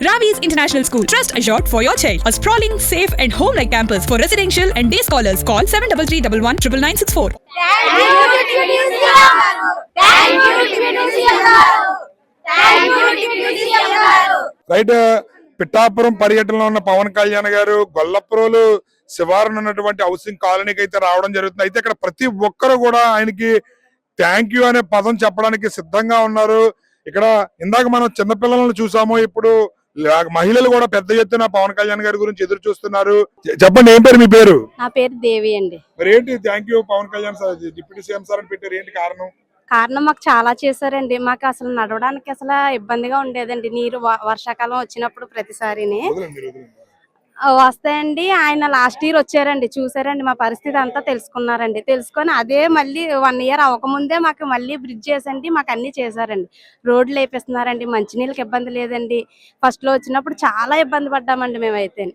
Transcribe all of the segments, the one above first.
Ravi's International School. Trust assured for your child. A sprawling, safe and home-like campus for residential and day scholars. Call 7331 Thank you, Deputy CM. Thank you, Deputy CM. Thank you, Deputy CM. Right. Pithapuram పర్యటనలో ఉన్న పవన్ కళ్యాణ్ గారు గొల్లప్రోలు శివారున ఉన్నటువంటి housing కాలనీకి అయితే రావడం జరుగుతుంది. అయితే ఇక్కడ ప్రతి ఒక్కరు కూడా ఆయనకి థ్యాంక్ యూ అనే పదం చెప్పడానికి సిద్ధంగా ఉన్నారు. ఇక్కడ ఇందాక మనం చిన్నపిల్లలను చూసాము, ఇప్పుడు మహిళలు కూడా పెద్ద ఎత్తున పవన్ కళ్యాణ్ గారి గురించి ఎదురు చూస్తున్నారు. చెప్పండి, ఏం పేరు మీ పేరు? నా పేరు దేవి అండి. మరి ఏంటి thank you Pawan Kalyan sir deputy CM sir అని పెట్టారు, ఏంటి కారణం? కారణం మాకు చాలా చేశారండి. మాకు అసలు నడవడానికి అసలు ఇబ్బందిగా ఉండేదండి. నీరు వర్షాకాలం వచ్చినప్పుడు ప్రతిసారిని వస్తాయండి. ఆయన లాస్ట్ ఇయర్ వచ్చారండి, చూసారండి మా పరిస్థితి అంతా, తెలుసుకున్నారండి. తెలుసుకొని అదే మళ్ళీ 1 ఇయర్ అవ్వకముందే మాకు మళ్ళీ బ్రిడ్జ్ చేసండి, మాకు అన్ని చేశారండి. రోడ్లు వేపిస్తున్నారండి, మంచినీళ్ళకి ఇబ్బంది లేదండి. ఫస్ట్ లో వచ్చినప్పుడు చాలా ఇబ్బంది పడ్డామండి మేమైతే.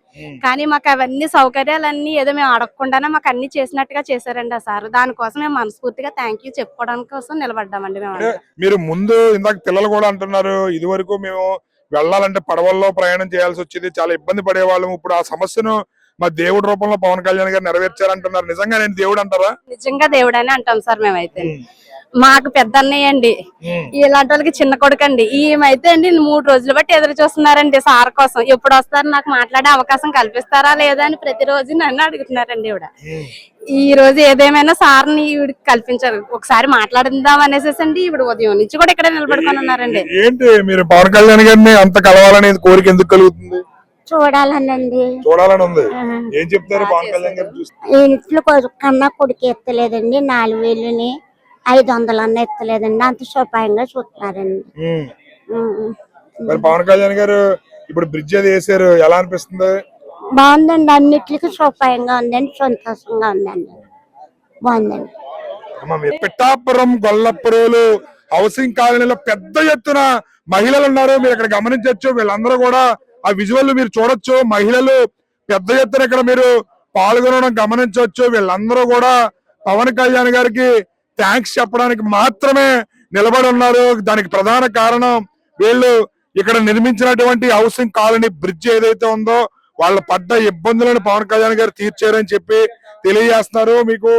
కానీ మాకు అవన్నీ సౌకర్యాలన్నీ ఏదో మేము అడగకుండానే మాకు అన్ని చేసినట్టుగా చేశారండి ఆ సార్. దానికోసం మేము మనస్ఫూర్తిగా థ్యాంక్ యూ చెప్పుకోవడానికి కోసం నిలబడ్డామండి మేము. మీరు ముందు ఇందాక పిల్లలు కూడా అంటున్నారు, ఇది వరకు మేము వెళ్ళాలంటే పడవల్లో ప్రయాణం చేయాల్సి వచ్చేది, చాలా ఇబ్బంది పడేవాళ్ళం. ఇప్పుడు ఆ సమస్యను మా దేవుడి రూపంలో పవన్ కళ్యాణ్ గారు నెరవేర్చారంటున్నారు. నిజంగా నేను దేవుడు అంటారా? నిజంగా దేవుడు అని అంటాం సార్ మేమైతే. మాకు పెద్ద అన్నయ్య అండి, ఇలాంటి వాళ్ళకి చిన్న కొడుకు అండి. ఈమెయితే అండి 3 రోజులు బట్టి ఎదురు చూస్తున్నారండి సార్ కోసం. ఎప్పుడు వస్తారు, నాకు మాట్లాడే అవకాశం కల్పిస్తారా లేదా అని ప్రతిరోజు నన్ను అడుగుతున్నారండి. ఈవిడ ఈ రోజు ఏదేమైనా సార్ని ఈవిడికి కల్పించారు, ఒకసారి మాట్లాడిందాం అనేసి అండి. ఈవిడ ఉదయం నుంచి కూడా ఇక్కడ నిలబడుకొని ఉన్నారండి. ఏంటి మీరు పవన్ కళ్యాణ్ గారిని అంత కలవాలనేది కోరిక ఎందుకు కలుగుతుంది? చూడాలనండి. చూడాలని ఉంది. ఏం చెప్తారు పవన్ కళ్యాణ్ గారు? ఇంట్లో కన్నా కొడుకు ఎత్తలేదండి, 4000ని 500 అన్న ఎత్తలేదండి, అంత సోపాయంగా చూస్తున్నారండి. మరి పవన్ కళ్యాణ్ గారు ఇప్పుడు బ్రిడ్జ్ అది వేసారు, ఎలా అనిపిస్తుంది? బాగుందండి, అన్నిటికీ సోపాయంగా ఉందండి, సంతోషంగా ఉందండి, బాగుందండి. పిఠాపురం గొల్లప్రోలు హౌసింగ్ కాలనీలో పెద్ద ఎత్తున మహిళలు ఉన్నారు. మీరు ఇక్కడ గమనించవచ్చు, వీళ్ళందరూ కూడా ఆ విజువల్ మీరు చూడొచ్చు. మహిళలు పెద్ద ఎత్తున ఇక్కడ మీరు పాల్గొనడం గమనించవచ్చు. వీళ్ళందరూ కూడా పవన్ కళ్యాణ్ గారికి థ్యాంక్స్ చెప్పడానికి మాత్రమే నిలబడి ఉన్నారు. దానికి ప్రధాన కారణం వీళ్ళు ఇక్కడ నిర్మించినటువంటి హౌసింగ్ కాలనీ బ్రిడ్జ్ ఏదైతే ఉందో వాళ్ళు పడ్డ ఇబ్బందులను పవన్ కళ్యాణ్ గారు తీర్చారని చెప్పి తెలియజేస్తున్నారు. మీకు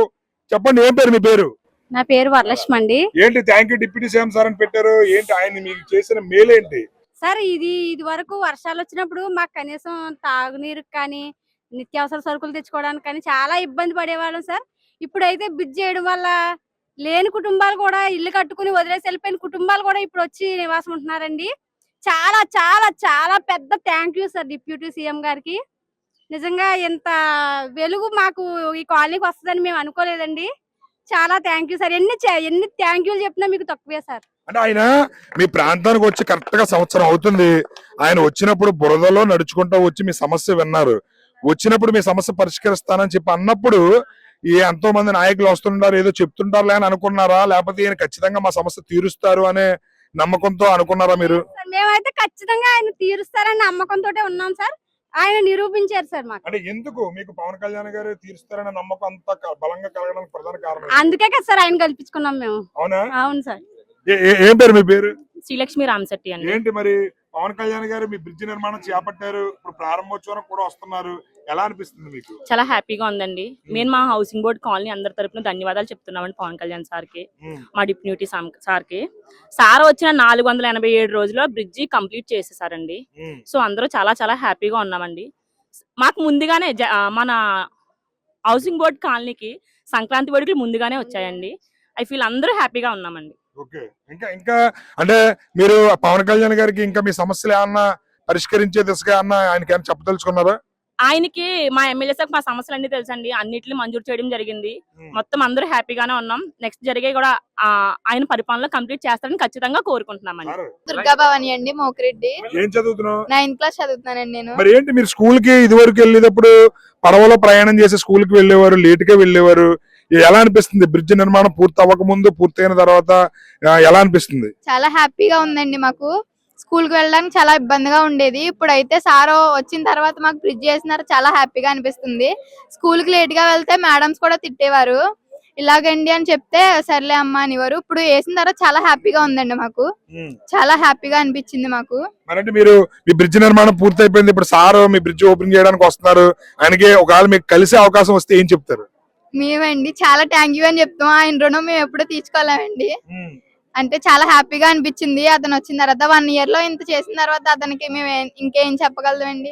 చెప్పండి, ఏం పేరు మీ పేరు? నా పేరు వరలక్ష్మి అండి. ఏంటి thank you deputy CM sir అని పెట్టారు, ఏంటి ఆయన మీకు చేసిన మేలేంటి? సార్ ఇది వరకు వర్షాలు వచ్చినప్పుడు మాకు కనీసం తాగునీరు కానీ నిత్యావసర సరుకులు తెచ్చుకోవడానికి కానీ చాలా ఇబ్బంది పడేవాళ్ళం సార్. ఇప్పుడైతే బ్రిడ్జ్ చేయడం వల్ల లేని కుటుంబాలు కూడా ఇల్లు కట్టుకుని వదిలేసి వెళ్ళిపోయిన కుటుంబాలు కూడా ఇప్పుడు వచ్చి నివాసం ఉంటున్నారండి. చాలా చాలా చాలా పెద్ద thank you sir deputy CM గారికి. నిజంగా ఎంత వెలుగు మాకు ఈ కాలనీకి వస్తుందని మేము అనుకోలేదండి. చాలా థ్యాంక్ యూ సార్. ఎన్ని థ్యాంక్ యూలు చెప్పినా మీకు తక్కువే సార్. అంటే ఆయన మీ ప్రాంతానికి వచ్చి కరెక్ట్ గా సంవత్సరం అవుతుంది. ఆయన వచ్చినప్పుడు బురదలో నడుచుకుంటూ వచ్చి మీ సమస్య విన్నారు. వచ్చినప్పుడు మీ సమస్య పరిష్కరిస్తానని చెప్పి అన్నప్పుడు ఎంతో మంది నాయకులు వస్తుంటారు, ఏదో చెప్తుంటారులే అని అనుకున్నారా, లేకపోతే ఈయన ఖచ్చితంగా మా సమస్య తీరుస్తారు అనే నమ్మకంతో అనుకున్నారా మీరు? మేమైతే ఖచ్చితంగా ఆయన తీరుస్తారని నమ్మకంతో ఉన్నాం సార్. ఆయన నిరూపించారు సార్ మాకు. అంటే ఎందుకు మీకు పవన్ కళ్యాణ్ గారు తీరుస్తారనే నమ్మకం అంత బలంగా కలగడానికి ప్రధాన కారణం? అందుకే కదా సార్ ఆయన కల్పించుకున్నాం మేము. అవునా? అవును సార్. ఏం పేరు మీ పేరు? శ్రీలక్ష్మి రామశెట్టి అండి. ఏంటి మరి పవన్ కళ్యాణ్ గారు మీ బ్రిడ్జ్ నిర్మాణం చేపట్టారు, ఇప్పుడు ప్రారంభోత్సవం కూడా వస్తున్నారు, ఎలా అనిపిస్తుంది మీకు? చాలా హ్యాపీగా ఉందండి. మేము మా హౌసింగ్ బోర్డ్ కాలనీ అందరి తరపున ధన్యవాదాలు చెప్తున్నామండి పవన్ కళ్యాణ్ సార్ కి, మా డిప్యూటీ సార్ కి. సార్ వచ్చిన 487 రోజుల్లో బ్రిడ్జి కంప్లీట్ చేసేసారండి. సో అందరూ చాలా చాలా హ్యాపీగా ఉన్నామండి. మాకు ముందుగానే మన హౌసింగ్ బోర్డ్ కాలనీకి సంక్రాంతి వేడుకలు ముందుగానే వచ్చాయండి. ఐ ఫీల్ అందరూ హ్యాపీగా ఉన్నామండి. ఓకే, ఇంకా అంటే మీరు పవన్ కళ్యాణ్ గారికి ఇంకా మీ సమస్యలు ఏమన్నా పరిష్కరించే దిశగా అన్న ఆయనకి ఏమన్నా చెప్పదలుచుకున్నారా? ఆయనకి మా ఎమ్మెల్యే సార్ మా సమస్యలు అన్ని తెలుసండి, అన్నిటిని మంజూరు చేయడం జరిగింది. మొత్తం అందరూ హ్యాపీగానే ఉన్నాం. నెక్స్ట్ జరిగే కూడా ఆయన పరిపాలన కంప్లీట్ చేస్తారని ఖచ్చితంగా కోరుకుంటున్నామండి. దుర్గా భవాని అండి, మోకిరెడ్డి. ఏం చదువుతున్నావు? 9th క్లాస్ చదువుతున్నానండి నేను. మరి ఏంటి మీరు స్కూల్ కి ఇది వరకు వెళ్ళేటప్పుడు పడవలో ప్రయాణం చేసి స్కూల్ కి వెళ్ళేవారు, లేట్ గా వెళ్ళేవారు, ఎలా అనిపిస్తుంది? బ్రిడ్జ్ నిర్మాణం పూర్తి అవ్వక ముందు, పూర్తయిన తర్వాత ఎలా అనిపిస్తుంది? చాలా హ్యాపీగా ఉందండి. మాకు స్కూల్ కి వెళ్ళడానికి చాలా ఇబ్బందిగా ఉండేది. ఇప్పుడైతే సార్ వచ్చిన తర్వాత మాకు బ్రిడ్జ్ చేసినారు, చాలా హ్యాపీగా అనిపిస్తుంది. స్కూల్ కి లేట్ గా వెళ్తే మేడమ్స్ కూడా తిట్టేవారు, ఇలాగండి అని చెప్తే సర్లే అమ్మా అనేవారు. ఇప్పుడు వేసిన తర్వాత చాలా హ్యాపీగా ఉందండి మాకు. చాలా హ్యాపీగా అనిపించింది మాకు. మరంటే మీరు మీ బ్రిడ్జ్ నిర్మాణం పూర్తి అయిపోయింది, ఇప్పుడు సార్ మీ బ్రిడ్జ్ ఓపెన్ చేయడానికి వస్తున్నారు, ఆయనకి ఒకవేళ మీకు కలిసే అవకాశం వస్తే ఏం చెప్తారు? మేమండి చాలా థ్యాంక్ యూ అని చెప్తాం. ఆయన రుణం మేము ఎప్పుడూ తీర్చుకోలేమండి. అంటే చాలా హ్యాపీగా అనిపించింది అతను వచ్చిన తర్వాత. 1 year లో ఇంత చేసిన తర్వాత అతనికి మేము ఇంకేం చెప్పగలమండి.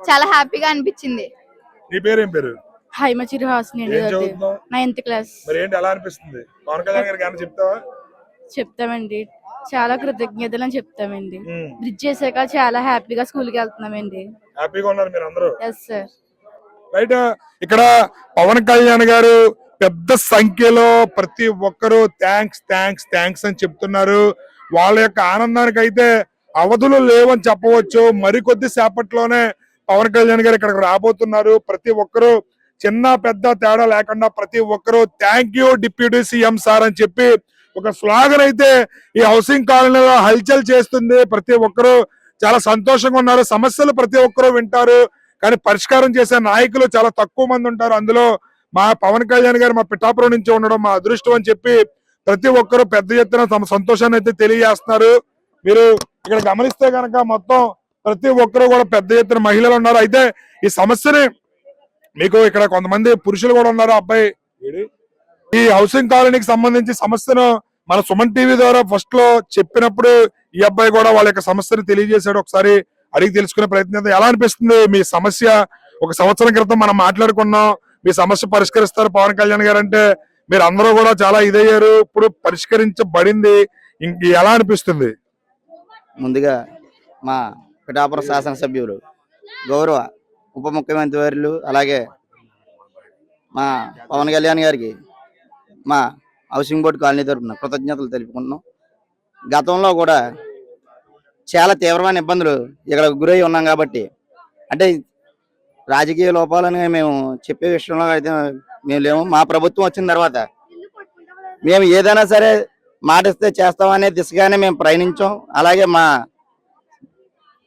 చాలా హ్యాపీగా అనిపించింది. నీ పేరు ఏం పేరు? హైమచిరి హాసిని అండి. ఏం చదువుతున్నావు? 9th class. మరి ఏంటి ఎలా అనిపిస్తుంది? పవన్ కళ్యాణ్ గారికి ఏమైనా చెప్తావా? చెప్తామండి, చాలా కృతజ్ఞతలు అని చెప్తామండి. బ్రిడ్జ్ చేశాక చాలా హ్యాపీగా స్కూల్ కి వెళ్తున్నామండి. హ్యాపీగా ఉన్నారు మీరు అందరూ? Yes sir. రైట్, ఇక్కడ పవన్ కళ్యాణ్ గారు పెద్ద సంఖ్యలో ప్రతి ఒక్కరూ థ్యాంక్స్ థ్యాంక్స్ థ్యాంక్స్ అని చెప్తున్నారు. వాళ్ళ యొక్క ఆనందానికి అయితే అవధులు లేవని చెప్పవచ్చు. మరికొద్ది సేపట్లోనే పవన్ కళ్యాణ్ గారు ఇక్కడికి రాబోతున్నారు. ప్రతి ఒక్కరూ చిన్న పెద్ద తేడా లేకుండా ప్రతి ఒక్కరూ thank you deputy CM sir అని చెప్పి ఒక స్లోగన్ అయితే ఈ హౌసింగ్ కాలనీలో హల్చల్ చేస్తుంది. ప్రతి ఒక్కరూ చాలా సంతోషంగా ఉన్నారు. సమస్యలు ప్రతి ఒక్కరూ వింటారు, కానీ పరిష్కారం చేసే నాయకులు చాలా తక్కువ మంది ఉంటారు. అందులో మా పవన్ కళ్యాణ్ గారు మా పిఠాపురం నుంచి ఉండడం మా అదృష్టం అని చెప్పి ప్రతి ఒక్కరూ పెద్ద ఎత్తున తమ సంతోషాన్ని అయితే తెలియజేస్తున్నారు. మీరు ఇక్కడ గమనిస్తే కనుక మొత్తం ప్రతి ఒక్కరు కూడా పెద్ద ఎత్తున మహిళలు ఉన్నారు. అయితే ఈ సమస్యని మీకు ఇక్కడ కొంతమంది పురుషులు కూడా ఉన్నారు. అబ్బాయి ఈ హౌసింగ్ కాలనీకి సంబంధించి సమస్యను మన సుమన్ టీవీ ద్వారా ఫస్ట్ లో చెప్పినప్పుడు ఈ అబ్బాయి కూడా వాళ్ళ యొక్క సమస్యను తెలియజేశాడు. ఒకసారి అడిగి తెలుసుకునే ప్రయత్నం. ఎలా అనిపిస్తుంది మీ సమస్య? 1 సంవత్సరం క్రితం మనం మాట్లాడుకున్నాం, మీ సమస్య పరిష్కరిస్తారు పవన్ కళ్యాణ్ గారు అంటే మీరు అందరూ కూడా చాలా ఇదయ్యారు. ఇప్పుడు పరిష్కరించబడింది, ఇంక ఎలా అనిపిస్తుంది? ముందుగా మా పిఠాపురం శాసనసభ్యులు గౌరవ ఉప ముఖ్యమంత్రి వర్యులు అలాగే మా పవన్ కళ్యాణ్ గారికి మా హౌసింగ్ బోర్డు కాలనీ తరపున కృతజ్ఞతలు తెలుపుకుంటున్నాం. గతంలో కూడా చాలా తీవ్రమైన ఇబ్బందులు ఇక్కడ గురై ఉన్నాం కాబట్టి, అంటే రాజకీయ లోపాలని మేము చెప్పే విషయంలో అయితే మేము లేము. మా ప్రభుత్వం వచ్చిన తర్వాత మేము ఏదైనా సరే మాటిస్తే చేస్తామనే దిశగానే మేము ప్రయాణించాం. అలాగే మా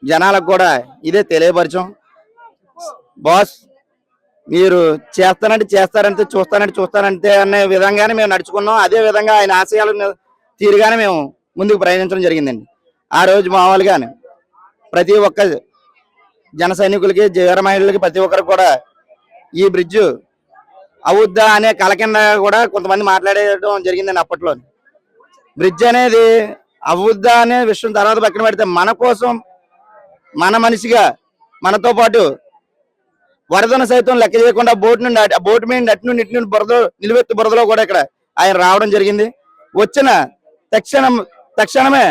జనాలకు కూడా ఇదే తెలియపరిచాం. బాస్ మీరు చేస్తానంటే చేస్తారంటే చూస్తానంటే చూస్తానంటే అనే విధంగానే మేము నడుచుకున్నాం. అదే విధంగా ఆయన ఆశయాల తీరుగానే మేము ముందుకు ప్రయాణించడం జరిగిందండి. ఆ రోజు మామూలుగానే ప్రతి ఒక్క జన సైనికులకి వీర మహిళలకి ప్రతి ఒక్కరికి కూడా ఈ బ్రిడ్జ్ అవుద్దా అనే కల కింద కూడా కొంతమంది మాట్లాడేయడం జరిగిందండి. అప్పట్లో బ్రిడ్జ్ అనేది అవుద్దా అనే విషయం తర్వాత పక్కన పెడితే మన కోసం మన మనిషిగా మనతో పాటు వరదను సైతం లెక్క చేయకుండా బోటు మీద అటు నుండి ఇటు నుండి నిలువెత్తు బురదలో కూడా ఇక్కడ ఆయన రావడం జరిగింది. వచ్చిన తక్షణమే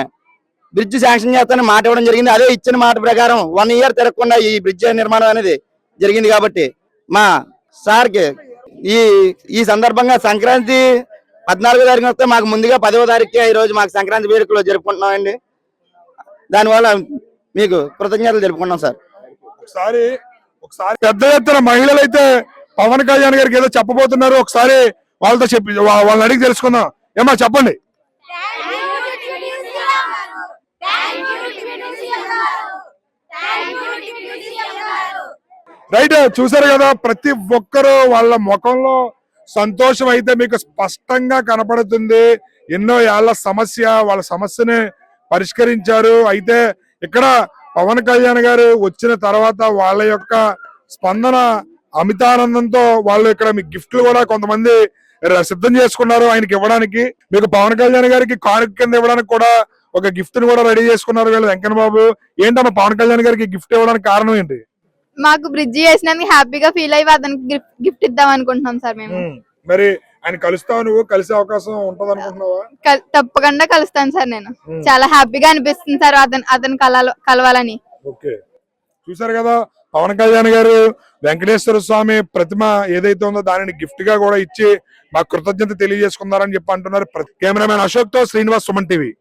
బ్రిడ్జ్ శాంక్షన్ చేస్తానని మాట ఇవ్వడం జరిగింది. అదే ఇచ్చిన మాట ప్రకారం 1 year తిరగకుండా ఈ బ్రిడ్జ్ నిర్మాణం అనేది జరిగింది. కాబట్టి మా సార్కి ఈ సందర్భంగా సంక్రాంతి 14వ తారీఖున వస్తే మాకు ముందుగా 10వ తారీఖుకి ఈ రోజు మాకు సంక్రాంతి వేడుకలు జరుపుకుంటున్నామండి. దానివల్ల మీకు కృతజ్ఞతలు తెలుపుకుంటున్నాం సార్. ఒకసారి పెద్ద ఎత్తున మహిళలు అయితే పవన్ కళ్యాణ్ గారికి ఏదో చెప్పబోతున్నారు. ఒకసారి వాళ్ళతో చెప్పి వాళ్ళని అడిగి తెలుసుకుందాం. ఏమా చెప్పండి? రైట్, చూసారు కదా, ప్రతి ఒక్కరు వాళ్ళ ముఖంలో సంతోషం అయితే మీకు స్పష్టంగా కనపడుతుంది. ఎన్నో ఏళ్ల సమస్య, వాళ్ళ సమస్యని పరిష్కరించారు. అయితే ఇక్కడ పవన్ కళ్యాణ్ గారు వచ్చిన తర్వాత వాళ్ళ యొక్క స్పందన అమితానందంతో వాళ్ళు ఇక్కడ మీ గిఫ్ట్లు కూడా కొంతమంది సిద్ధం చేసుకున్నారు ఆయనకి ఇవ్వడానికి. మీకు పవన్ కళ్యాణ్ గారికి కానుక కింద ఇవ్వడానికి కూడా ఒక గిఫ్ట్ ని కూడా రెడీ చేసుకున్నారు వీళ్ళు. వెంకన్న బాబు, ఏంటమ్మా పవన్ కళ్యాణ్ గారికి గిఫ్ట్ ఇవ్వడానికి కారణం ఏంటి? మాకు బ్రిడ్జ్ చేసినందుకు హ్యాపీగా ఫీల్ అయ్యి అతనికి గిఫ్ట్ ఇద్దాం అనుకుంటున్నాం సార్ మేము. మరి ఆయన కలుస్తావు, నువ్వు కలిసే అవకాశం ఉంటది అనుకుంటున్నావా? తప్పకుండా కలుస్తాను సార్. నేను చాలా హ్యాపీగా అనిపిస్తుంది సార్ అతను కలవాలని. ఓకే, చూసారు కదా, పవన్ కళ్యాణ్ గారు వెంకటేశ్వర స్వామి ప్రతిమ ఏదైతే ఉందో దానిని గిఫ్ట్ గా కూడా ఇచ్చి మాకు కృతజ్ఞత తెలియజేసుకున్నారని చెప్పి అంటున్నారు. కెమెరామెన్ అశోక్ తో శ్రీనివాస్, సుమన్ టీవీ.